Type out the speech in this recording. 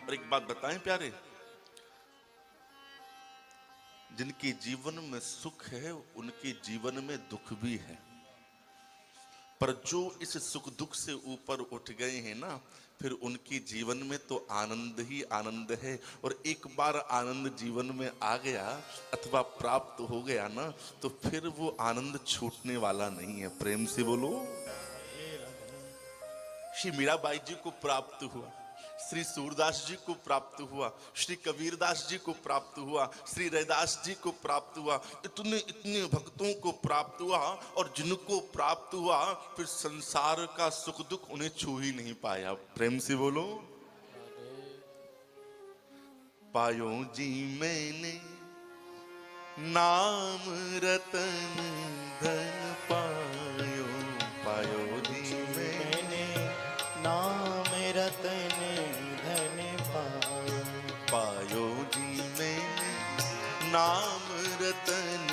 और एक बात बताएं प्यारे, जिनके जीवन में सुख है उनके जीवन में दुख भी है, पर जो इस सुख दुख से ऊपर उठ गए हैं ना, फिर उनके जीवन में तो आनंद ही आनंद है। और एक बार आनंद जीवन में आ गया अथवा प्राप्त हो गया ना, तो फिर वो आनंद छूटने वाला नहीं है। प्रेम से बोलो। श्री मीराबाई जी को प्राप्त हुआ, श्री सूरदास जी को प्राप्त हुआ, श्री कबीरदास जी को प्राप्त हुआ, श्री रैदास जी को प्राप्त हुआ, इतने इतने भक्तों को प्राप्त हुआ। और जिनको प्राप्त हुआ फिर संसार का सुख दुख उन्हें छू ही नहीं पाया। प्रेम से बोलो। पायो जी मैंने नाम रतन धन पायो, पायो जी मैंने नाम रतन धन पायो, पायो जी मैंने नाम रतन